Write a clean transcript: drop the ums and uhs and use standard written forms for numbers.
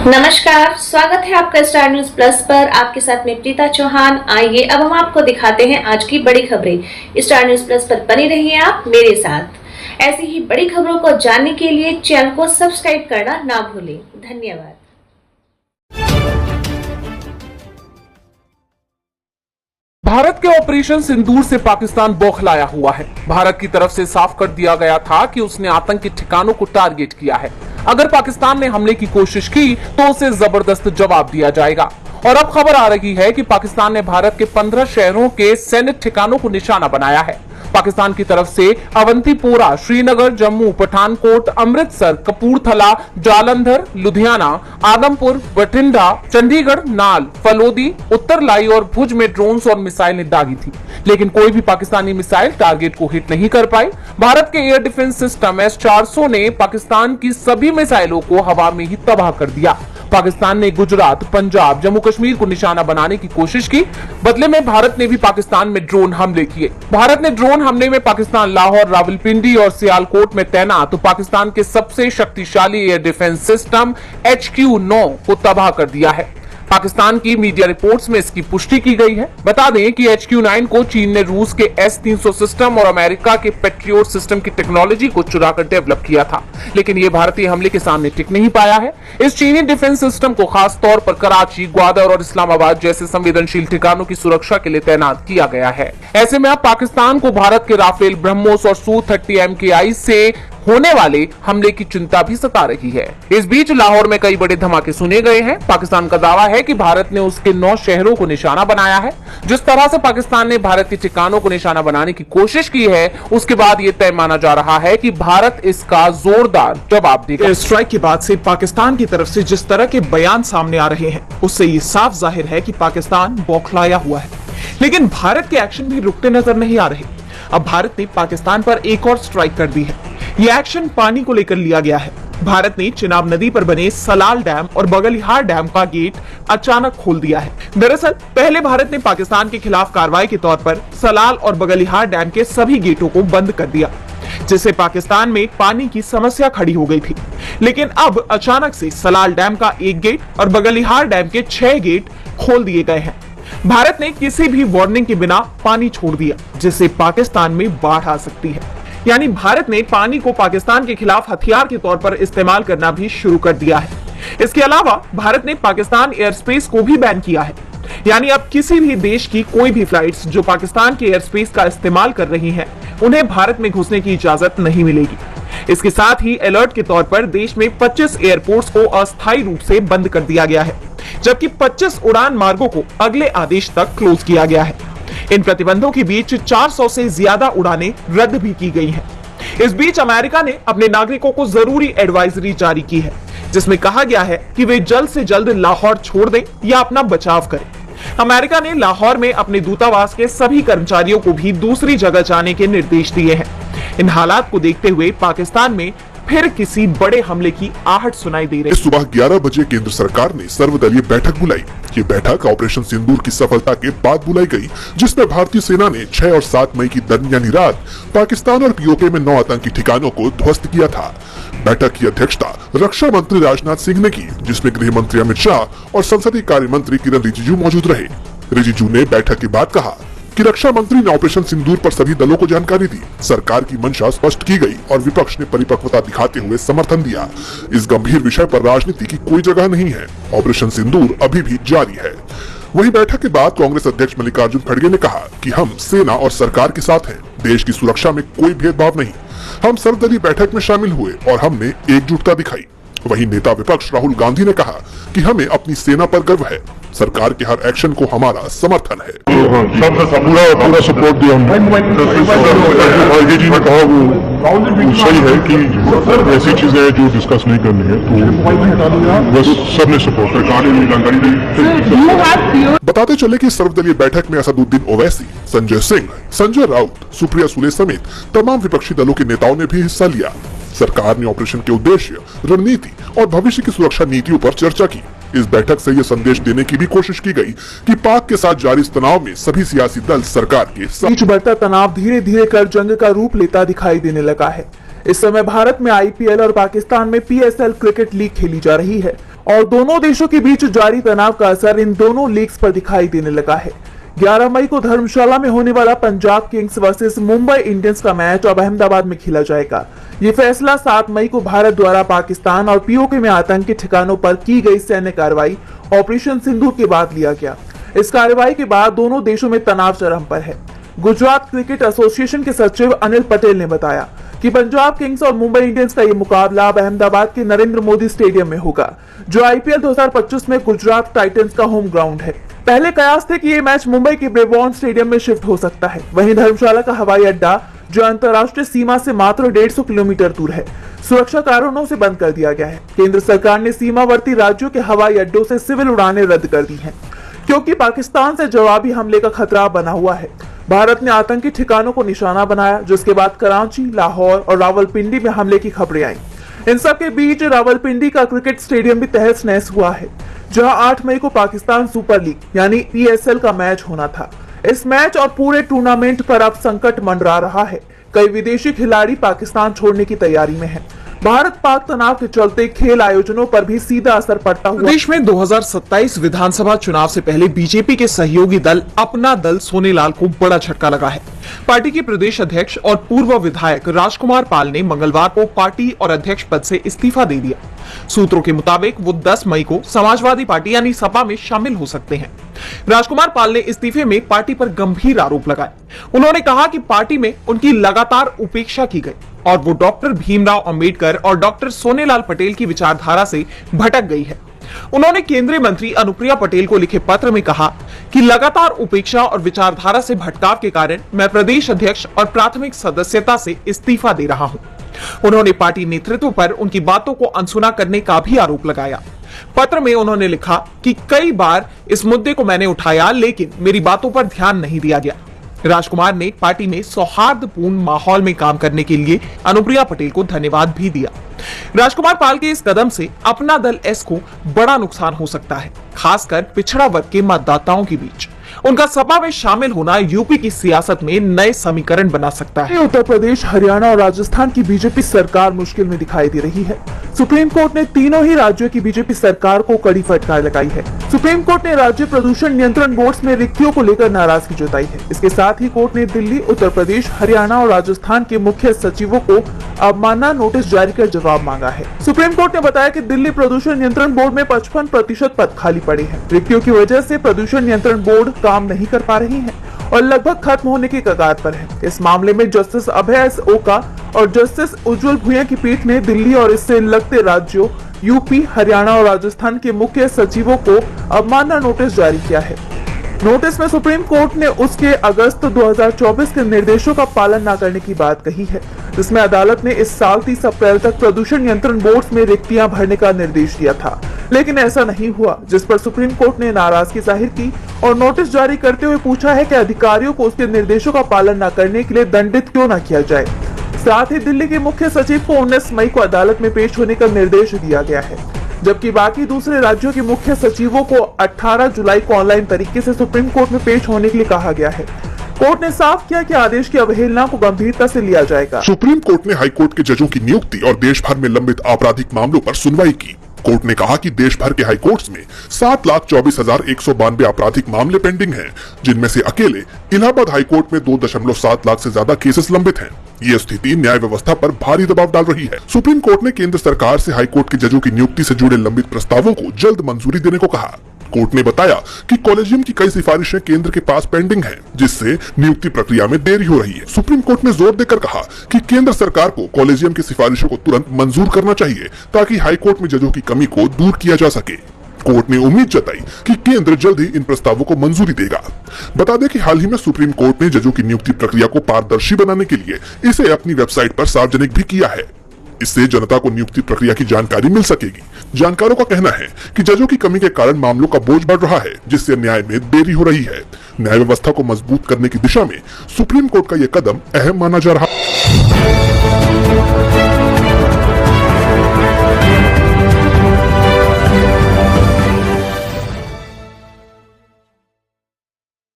नमस्कार, स्वागत है आपका स्टार न्यूज प्लस पर। आपके साथ में प्रीता चौहान। आइए अब हम आपको दिखाते हैं आज की बड़ी खबरें। स्टार न्यूज प्लस पर बने रहिए आप मेरे साथ। ऐसी ही बड़ी खबरों को जानने के लिए चैनल को सब्सक्राइब करना ना भूलें। धन्यवाद। भारत के ऑपरेशन सिंदूर से पाकिस्तान बौखलाया हुआ है। भारत की तरफ से साफ कर दिया गया था कि उसने आतंकी ठिकानों को टारगेट किया है। अगर पाकिस्तान ने हमले की कोशिश की तो उसे जबरदस्त जवाब दिया जाएगा। और अब खबर आ रही है कि पाकिस्तान ने भारत के 15 शहरों के सैन्य ठिकानों को निशाना बनाया है। पाकिस्तान की तरफ से अवंतीपोरा, श्रीनगर, जम्मू, पठानकोट, अमृतसर, कपूरथला, जालंधर, लुधियाना, आदमपुर, बठिंडा, चंडीगढ़, नाल, फलोदी, उत्तरलाई और भुज में ड्रोन्स और मिसाइलें दागी थी, लेकिन कोई भी पाकिस्तानी मिसाइल टारगेट को हिट नहीं कर पाई। भारत के एयर डिफेंस सिस्टम S-400 ने पाकिस्तान की सभी मिसाइलों को हवा में ही तबाह कर दिया। पाकिस्तान ने गुजरात, पंजाब, जम्मू कश्मीर को निशाना बनाने की कोशिश की। बदले में भारत ने भी पाकिस्तान में ड्रोन हमले किए। भारत ने ड्रोन हमले में पाकिस्तान लाहौर, रावलपिंडी और सियालकोट में तैनात तो पाकिस्तान के सबसे शक्तिशाली एयर डिफेंस सिस्टम HQ-9 को तबाह कर दिया है। पाकिस्तान की मीडिया रिपोर्ट्स में इसकी पुष्टि की गई है। बता दें कि HQ-9 को चीन ने रूस के S-300 सिस्टम और अमेरिका के पेट्रियोट सिस्टम की टेक्नोलॉजी को चुराकर डेवलप किया था, लेकिन यह भारतीय हमले के सामने टिक नहीं पाया है। इस चीनी डिफेंस सिस्टम को खास तौर पर कराची, ग्वादर और इस्लामाबाद जैसे संवेदनशील ठिकानों की सुरक्षा के लिए तैनात किया गया है। ऐसे में अब पाकिस्तान को भारत के राफेल, ब्रह्मोस और Su-30 MKI से होने वाले हमले की चिंता भी सता रही है। इस बीच लाहौर में कई बड़े धमाके सुने गए हैं। पाकिस्तान का दावा है कि भारत ने उसके 9 शहरों को निशाना बनाया है। जिस तरह से पाकिस्तान ने भारत के ठिकानों को निशाना बनाने की कोशिश की है, उसके बाद ये तय माना जा रहा है कि भारत इसका जोरदार जवाब देगा। एयर स्ट्राइक के बाद से पाकिस्तान की तरफ से जिस तरह के बयान सामने आ रहे हैं, उससे ये साफ जाहिर है कि पाकिस्तान बौखलाया हुआ है। लेकिन भारत के एक्शन भी रुकते नजर नहीं आ रहे। अब भारत ने पाकिस्तान पर एक और स्ट्राइक कर दी है। यह एक्शन पानी को लेकर लिया गया है। भारत ने चिनाब नदी पर बने सलाल डैम और बगलिहार डैम का गेट अचानक खोल दिया है। दरअसल पहले भारत ने पाकिस्तान के खिलाफ कार्रवाई के तौर पर सलाल और बगलिहार डैम के सभी गेटों को बंद कर दिया, जिससे पाकिस्तान में पानी की समस्या खड़ी हो गई थी। लेकिन अब अचानक से सलाल डैम का एक गेट और बगलिहार डैम के 6 गेट खोल दिए गए हैं। भारत ने किसी भी वार्निंग के बिना पानी छोड़ दिया, जिससे पाकिस्तान में बाढ़ आ सकती है। यानी भारत ने पानी को पाकिस्तान के खिलाफ हथियार के तौर पर इस्तेमाल करना भी शुरू कर दिया है। इसके अलावा भारत ने पाकिस्तान एयर स्पेस को भी बैन किया है। यानी अब किसी भी देश की कोई भी फ्लाइट्स जो पाकिस्तान के एयर स्पेस का इस्तेमाल कर रही हैं, उन्हें भारत में घुसने की इजाजत नहीं मिलेगी। इसके साथ ही अलर्ट के तौर पर देश में 25 एयरपोर्ट्स को अस्थायी रूप से बंद कर दिया गया है, जबकि 25 उड़ान मार्गों को अगले आदेश तक क्लोज किया गया है। इन प्रतिबंधों के बीच 400 से ज्यादा उड़ानें रद्द भी की गई हैं। इस बीच अमेरिका ने अपने नागरिकों को जरूरी एडवाइजरी जारी की है, जिसमें कहा गया है कि वे जल्द से जल्द लाहौर छोड़ दें या अपना बचाव करें। अमेरिका ने लाहौर में अपने दूतावास के सभी कर्मचारियों को भी दूसरी जगह जाने के निर्देश दिए हैं। इन हालात को देखते हुए पाकिस्तान में फिर किसी बड़े हमले की आहट सुनाई दे रही है। सुबह 11 बजे केंद्र सरकार ने सर्वदलीय बैठक बुलाई। ये बैठक ऑपरेशन सिंदूर की सफलता के बाद बुलाई गई, जिसमें भारतीय सेना ने 6 और 7 मई की दरमियानी रात पाकिस्तान और POK में 9 आतंकी ठिकानों को ध्वस्त किया था। बैठक की अध्यक्षता रक्षा मंत्री राजनाथ सिंह ने की, जिसमें गृह मंत्री अमित शाह और संसदीय कार्य मंत्री किरण रिजिजू मौजूद रहे। रिजिजू ने बैठक के बाद कहा कि रक्षा मंत्री ने ऑपरेशन सिंदूर पर सभी दलों को जानकारी दी। सरकार की मंशा स्पष्ट की गई और विपक्ष ने परिपक्वता दिखाते हुए समर्थन दिया। इस गंभीर विषय पर राजनीति की कोई जगह नहीं है। ऑपरेशन सिंदूर अभी भी जारी है। वहीं बैठक के बाद कांग्रेस अध्यक्ष मल्लिकार्जुन खड़गे ने कहा कि हम सेना और सरकार के साथ हैं। देश की सुरक्षा में कोई भेदभाव नहीं। हम सर्वदलीय बैठक में शामिल हुए और हमने एकजुटता दिखाई। वहीं नेता विपक्ष राहुल गांधी ने कहा कि हमें अपनी सेना पर गर्व है। सरकार के हर एक्शन को हमारा समर्थन है। पूरा सपोर्ट दिया जी ने कहा वो सही है कि ऐसी चीजें जो डिस्कस नहीं करनी है, तो बस सबने सपोर्ट किया। बताते चले कि सर्वदलीय बैठक में असदुद्दीन ओवैसी, संजय सिंह, संजय राउत, सुप्रिया सुले समेत तमाम विपक्षी दलों के नेताओं ने भी हिस्सा लिया। सरकार ने ऑपरेशन के उद्देश्य, रणनीति और भविष्य की सुरक्षा नीतियों पर चर्चा की। इस बैठक से यह संदेश देने की भी कोशिश की गई कि पाक के साथ जारी इस तनाव में सभी सियासी दल सरकार के साथ। बढ़ता तनाव धीरे धीरे कर जंग का रूप लेता दिखाई देने लगा है। इस समय भारत में IPL और पाकिस्तान में PSL क्रिकेट लीग खेली जा रही है और दोनों देशों के बीच जारी तनाव का असर इन दोनों लीग्स पर दिखाई देने लगा है। 11 मई को धर्मशाला में होने वाला Punjab Kings versus Mumbai Indians का मैच अब अहमदाबाद में खेला जाएगा। ये फैसला 7 मई को भारत द्वारा पाकिस्तान और पीओके में आतंकी ठिकानों पर की गई सैन्य कार्रवाई ऑपरेशन सिंदूर के बाद लिया गया। इस कार्रवाई के बाद दोनों देशों में तनाव चरम पर है। गुजरात क्रिकेट एसोसिएशन के सचिव अनिल पटेल ने बताया कि पंजाब किंग्स और मुंबई इंडियंस का ये मुकाबला अब अहमदाबाद के नरेंद्र मोदी स्टेडियम में होगा, जो आईपीएल 2025 में गुजरात टाइटंस का होम ग्राउंड है। पहले कयास थे कि ये मैच मुंबई के ब्रेबॉर्न स्टेडियम में शिफ्ट हो सकता है। वहीं धर्मशाला का हवाई अड्डा, जो अंतर्राष्ट्रीय सीमा से मात्र 150 किलोमीटर दूर है, सुरक्षा कारणों से बंद कर दिया गया है। केंद्र सरकार ने सीमावर्ती राज्यों के हवाई अड्डों से सिविल उड़ानें रद्द कर दी हैं, क्योंकि पाकिस्तान से जवाबी हमले का खतरा बना हुआ है। भारत ने आतंकी ठिकानों को निशाना बनाया, जिसके बाद कराची, लाहौर और रावलपिंडी में हमले की खबरें आई। इन सब के बीच रावलपिंडी का क्रिकेट स्टेडियम भी तहस नहस हुआ है, जहां 8 मई को पाकिस्तान सुपर लीग यानी पीएसएल का मैच होना था। इस मैच और पूरे टूर्नामेंट पर अब संकट मंडरा रहा है। कई विदेशी खिलाड़ी पाकिस्तान छोड़ने की तैयारी में हैं। भारत पाक तनाव के चलते खेल आयोजनों पर भी सीधा असर पड़ता हुआ। देश में 2027 विधानसभा चुनाव से पहले बीजेपी के सहयोगी दल अपना दल सोनेलाल को बड़ा झटका लगा है। पार्टी के प्रदेश अध्यक्ष और पूर्व विधायक राजकुमार पाल ने मंगलवार को पार्टी और अध्यक्ष पद से इस्तीफा दे दिया। सूत्रों के मुताबिक वो 10 मई को समाजवादी पार्टी यानी सपा में शामिल हो सकते हैं। राजकुमार पाल ने इस्तीफे में पार्टी पर गंभीर आरोप लगाए। उन्होंने कहा कि पार्टी में उनकी लगातार उपेक्षा की गई और वो डॉक्टर भीमराव अंबेडकर और डॉक्टर सोनेलाल पटेल की विचारधारा से भटक गई है। उन्होंने केंद्रीय मंत्री अनुप्रिया पटेल को लिखे पत्र में कहा कि लगातार उपेक्षा और विचारधारा से भटकाव के कारण मैं प्रदेश अध्यक्ष और प्राथमिक सदस्यता से इस्तीफा दे रहा हूं। उन्होंने पार्टी नेतृत्व पर उनकी बातों को अनसुना करने का भी आरोप लगाया। पत्र में उन्होंने लिखा कि कई बार इस मुद्दे को मैंने उठाया, लेकिन मेरी बातों पर ध्यान नहीं दिया गया। राजकुमार ने पार्टी में सौहार्दपूर्ण माहौल में काम करने के लिए अनुप्रिया पटेल को धन्यवाद भी दिया। राजकुमार पाल के इस कदम से अपना दल एस को बड़ा नुकसान हो सकता है, खासकर पिछड़ा वर्ग के मतदाताओं के बीच। उनका सपा में शामिल होना यूपी की सियासत में नए समीकरण बना सकता है। उत्तर प्रदेश, हरियाणा और राजस्थान की बीजेपी सरकार मुश्किल में दिखाई दे रही है। सुप्रीम कोर्ट ने तीनों ही राज्यों की बीजेपी सरकार को कड़ी फटकार लगाई है। सुप्रीम कोर्ट ने राज्य प्रदूषण नियंत्रण बोर्ड में रिक्तियों को लेकर नाराजगी जताई है। इसके साथ ही कोर्ट ने दिल्ली, उत्तर प्रदेश, हरियाणा और राजस्थान के मुख्य सचिवों को अवमानना नोटिस जारी कर जवाब मांगा है। सुप्रीम कोर्ट ने बताया कि दिल्ली प्रदूषण नियंत्रण बोर्ड में 55% पद खाली पड़े हैं। रिक्तियों की वजह से प्रदूषण नियंत्रण बोर्ड काम नहीं कर पा रही है और लगभग खत्म होने की कगार पर है। इस मामले में जस्टिस अभय एस ओका और जस्टिस उज्जवल भुइया की पीठ ने दिल्ली और इससे लगते राज्यों यूपी, हरियाणा और राजस्थान के मुख्य सचिवों को अवमानना नोटिस जारी किया है। नोटिस में सुप्रीम कोर्ट ने उसके अगस्त 2024 के निर्देशों का पालन न करने की बात कही है, जिसमें अदालत ने इस साल 30 अप्रैल तक प्रदूषण नियंत्रण बोर्ड में रिक्तियां भरने का निर्देश दिया था, लेकिन ऐसा नहीं हुआ, जिस पर सुप्रीम कोर्ट ने नाराजगी जाहिर की और नोटिस जारी करते हुए पूछा है कि अधिकारियों को उसके निर्देशों का पालन न करने के लिए दंडित क्यों न किया जाए। साथ ही दिल्ली के मुख्य सचिव को 19 मई को अदालत में पेश होने का निर्देश दिया गया है, जबकि बाकी दूसरे राज्यों के मुख्य सचिवों को 18 जुलाई को ऑनलाइन तरीके से सुप्रीम कोर्ट में पेश होने के लिए कहा गया है। कोर्ट ने साफ किया कि आदेश की अवहेलना को गंभीरता से लिया जाएगा। सुप्रीम कोर्ट ने हाई कोर्ट के जजों की नियुक्ति और देश भर में लंबित आपराधिक मामलों पर सुनवाई की। कोर्ट ने कहा कि देश भर के हाई कोर्ट्स में 7,24,192 आपराधिक मामले पेंडिंग हैं, जिनमें से अकेले इलाहाबाद हाई कोर्ट में 2.7 लाख से ज्यादा केसेस लंबित हैं। ये स्थिति न्याय व्यवस्था पर भारी दबाव डाल रही है। सुप्रीम कोर्ट ने केंद्र सरकार से हाई कोर्ट के जजों की नियुक्ति से जुड़े लंबित प्रस्तावों को जल्द मंजूरी देने को कहा। कोर्ट ने बताया कि कॉलेजियम की कई सिफारिशें केंद्र के पास पेंडिंग हैं, जिससे नियुक्ति प्रक्रिया में देरी हो रही है। सुप्रीम कोर्ट ने जोर देकर कहा कि केंद्र सरकार को कॉलेजियम की सिफारिशों को तुरंत मंजूर करना चाहिए, ताकि हाई कोर्ट में जजों की कमी को दूर किया जा सके। कोर्ट ने उम्मीद जताई कि केंद्र जल्द ही इन प्रस्तावों को मंजूरी देगा। बता दें कि हाल ही में सुप्रीम कोर्ट ने जजों की नियुक्ति प्रक्रिया को पारदर्शी बनाने के लिए इसे अपनी वेबसाइट पर सार्वजनिक भी किया है। इससे जनता को नियुक्ति प्रक्रिया की जानकारी मिल सकेगी। जानकारों का कहना है कि जजों की कमी के कारण मामलों का बोझ बढ़ रहा है, जिससे न्याय में देरी हो रही है। न्याय व्यवस्था को मजबूत करने की दिशा में सुप्रीम कोर्ट का यह कदम अहम माना जा रहा है।